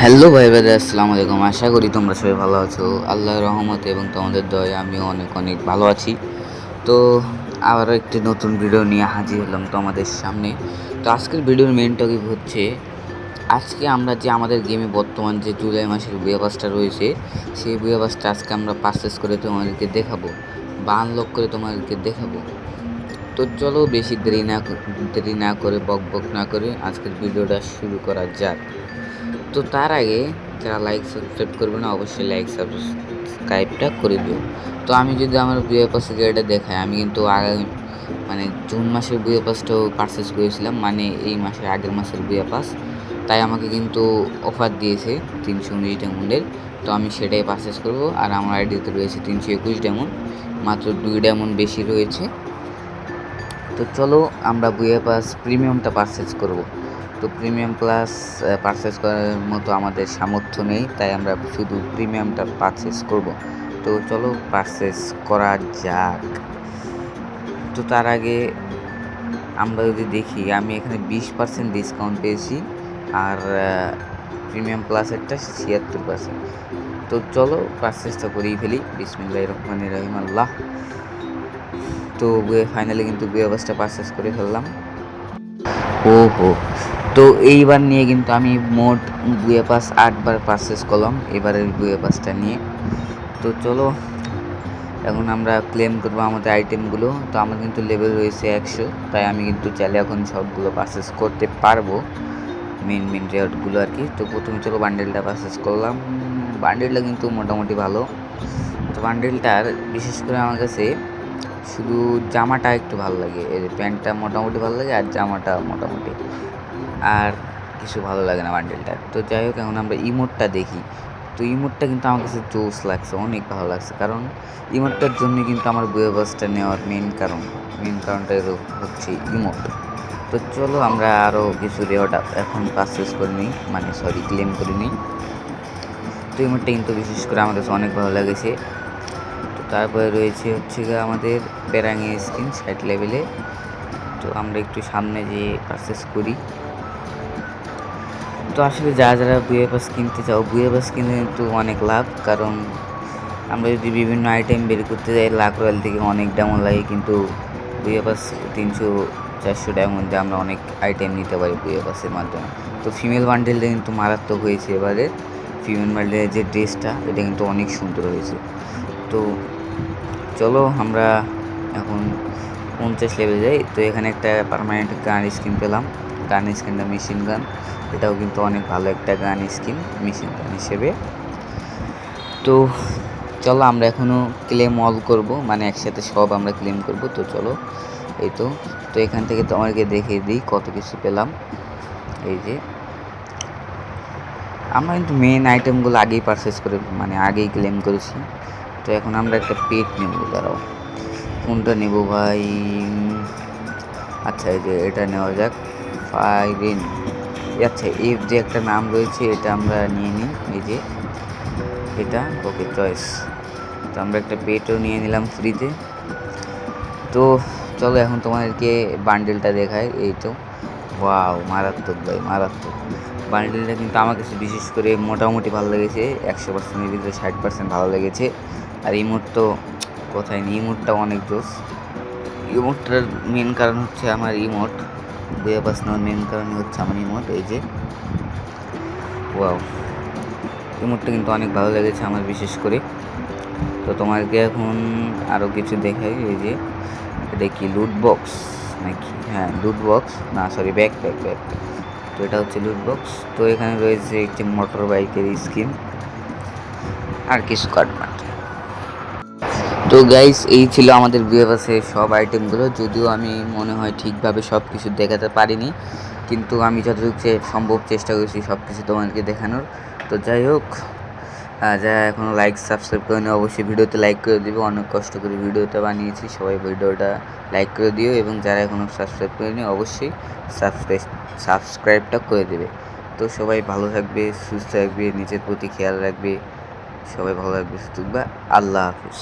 Hello ভাই brother, আসসালামু আলাইকুম। আশা করি তোমরা সবাই ভালো আছো। আল্লাহর রহমতে এবং তোমাদের দয়ায় আমিও অনেক অনেক ভালো আছি। তো আবারও একটি নতুন ভিডিও নিয়ে হাজির হলাম তোমাদের সামনে। তো আজকের ভিডিওর মেন টপিক হচ্ছে, আজকে আমরা যে আমাদের গেমে বর্তমান যে জুলাই মাসের বুয়া পাসটা রয়েছে, সেই বুয়া পাসটা আজকে আমরা পারচেস করে তোমাদেরকে দেখাবো বা আনলক করে তোমাদেরকে দেখাবো। তো চলো বেশি দেরি না করে বক বক না করে আজকের ভিডিওটা শুরু করা যাক। তো তার আগে যারা লাইক সাবস্ক্রাইব করবে না, অবশ্যই লাইক সাবস্ক্রাইবটা করে দিও। তো আমি যদি আমার বুয়া পাসের গাড়িটা দেখাই, আমি কিন্তু আগামী জুন মাসের বুয়া পাসটাও পারচেস করেছিলাম, এই মাসের আগের মাসের বুয়া পাস। তাই আমাকে কিন্তু অফার দিয়েছে 319 ডায়মন্ডের। তো আমি সেটাই পারচেস করব। আর আমার আইডিতে রয়েছে 321 ডায়মন্ড, মাত্র 2 ডায়মন্ড বেশি রয়েছে। তো চলো আমরা বুয়া পাস প্রিমিয়ামটা পারচেস করব। তো প্রিমিয়াম প্লাস পারচেস করার মতো আমাদের সামর্থ্য নেই, তাই আমরা শুধু প্রিমিয়ামটা পারচেস করব। তো চলো পারচেস করা যাক। তো তার আগে আমরা যদি দেখি, আমি এখানে 20% ডিসকাউন্ট পেয়েছি, আর প্রিমিয়াম প্লাসেরটা 76%। তো চলো পারচেসটা করেই ফেলি। বিসমিল্লাহির রহমানির রহিম। আল্লাহ। তো ফাইনালি কিন্তু বুয়া পাসটা পারচেস করে ফেললাম। ওহো! তো এইবার নিয়ে কিন্তু আমি মোট বুয়া পাস 8 বার পারচেস করলাম এবারের বুয়া পাসটা নিয়ে। তো চলো এখন আমরা ক্লেম করবো আমাদের আইটেমগুলো। তো আমার কিন্তু লেভেল রয়েছে 100, তাই আমি কিন্তু চাইলে এখন সবগুলো পারচেস করতে পারবো, মেন রেওয়ার্ডগুলো আর কি। তো প্রথমে চলো বান্ডেলটা পারচেস করলাম। বান্ডেলটা কিন্তু মোটামুটি ভালো। তো বান্ডেলটার বিশেষ করে আমার কাছে শুধু জামাটা একটু ভালো লাগে, এই যে প্যান্টটা মোটামুটি ভালো লাগে আর জামাটা মোটামুটি, আর কিছু ভালো লাগে না বান্ডেলটার। তো যাই হোক, এখন আমরা ইমোটটা দেখি। তো ইমোটটা কিন্তু আমার কাছে জোস লাগছে, অনেক ভালো লাগছে, কারণ ইমোটটার জন্য কিন্তু আমার বুয়া পাসটা নেওয়ার মেন কারণটা হচ্ছে ইমোট। তো চলো আমরা আরও কিছু রেওয়ার্ড এখন পারচেস করে নিই, ক্লেম করে নিই। তো ইমোটটা কিন্তু বিশেষ করে আমার কাছে অনেক ভালো লেগেছে। তো তারপরে রয়েছে হচ্ছে গিয়ে আমাদের প্যারাঙে স্কিন 60 লেভেলে। তো আমরা একটু সামনে যেয়ে পারচেস করি। তো আসলে যারা বুয়া পাস কিনতে চাও, বুয়া পাস কিনতে কিন্তু অনেক লাভ, কারণ আমরা যদি বিভিন্ন আইটেম বের করতে যাই, লাখ রয়্যাল থেকে অনেক ডায়মন্ড লাগে, কিন্তু বুয়া পাস 300-400 ডায়মন্ড দিয়ে আমরা অনেক আইটেম নিতে পারি বুয়া পাসের মাধ্যমে। তো ফিমেল বান্ডেলটা কিন্তু মারাত্মক হয়েছে এবারে। ফিমেল বান্ডেলের যে ড্রেসটা, এটা কিন্তু অনেক সুন্দর হয়েছে। তো চলো আমরা এখন 50 লেভেল যাই। তো এখানে একটা পার্মানেন্ট গান স্কিন পেলাম। গান স্কিনটা মেশিন গান, এটাও কিন্তু অনেক ভালো একটা গান স্কিন মেশিন গান হিসেবে। তো চলো আমরা এখনও ক্লেম অল করব, একসাথে সব আমরা ক্লেম করব। তো চলো, এই তো। তো এখান থেকে তোমাকে দেখিয়ে দিই কত কিছু পেলাম। এই যে আমরা কিন্তু মেন আইটেমগুলো আগেই পারচেস করে আগেই ক্লেম করেছি। তো এখন আমরা একটা পেট নেব, দাঁড়াও কোনটা নেব ভাই। আচ্ছা, এই যে এটা নেওয়া যাক, ফাইরিন। আচ্ছা, এর যে একটা নাম রয়েছে, এটা আমরা নিয়ে নিই। এই যে এটা, ওকে চয়েস। তো আমরা একটা পেটও নিয়ে নিলাম ফ্রিতে। তো চলো এখন তোমাদেরকে বান্ডেলটা দেখাই। এই তো, ওয়াও, মারাত্মক ভাই, মারাত্মক বান্ডেলটা কিন্তু আমার কাছে বিশেষ করে মোটামুটি ভালো লেগেছে। 100%-এর ভিতরে 60% ভালো লেগেছে। আর ইমোট তো কোথায় নেই, ইমোটটা অনেক জোস। ইমোটটার মেন কারণ হচ্ছে আমার ইমোট, বুয়া পাস নেওয়ার মেন কারণ হচ্ছে আমার ইমোট। এই যে ওয়াও, ইমোটটা কিন্তু অনেক ভালো লেগেছে আমার বিশেষ করে। তো তোমাকে এখন আরও কিছু দেখাই। এই যে এটা কি লুট বক্স নাকি? হ্যাঁ, লুট বক্স না, সরি, ব্যাকপ্যাক। তো এটা হচ্ছে লুট বক্স। তো এখানে রয়েছে একটি মোটর বাইকের স্কিন আর কিছু কাটমাট। তো গাইস, এই ছিল আমাদের বুয়া পাসের সব আইটেমগুলো। যদিও আমি মনে হয় ঠিকভাবে সব কিছু দেখাতে পারিনি, কিন্তু আমি যতটুকু সম্ভব চেষ্টা করেছি সব কিছু তোমাদেরকে দেখানোর। তো যাই হোক, যারা এখনও লাইক সাবস্ক্রাইব করেনি, অবশ্যই ভিডিওতে লাইক করে দিবে। অনেক কষ্ট করে ভিডিওটা বানিয়েছি, সবাই ভিডিওটা লাইক করে দিও। এবং যারা এখনও সাবস্ক্রাইব করেনি, অবশ্যই সাবস্ক্রাইবটা করে দেবে। তো সবাই ভালো থাকবে, সুস্থ থাকবে, নিজের প্রতি খেয়াল রাখবে। সবাই ভালো থাকবে, সুস্থ থাকবে। আল্লাহ হাফিজ।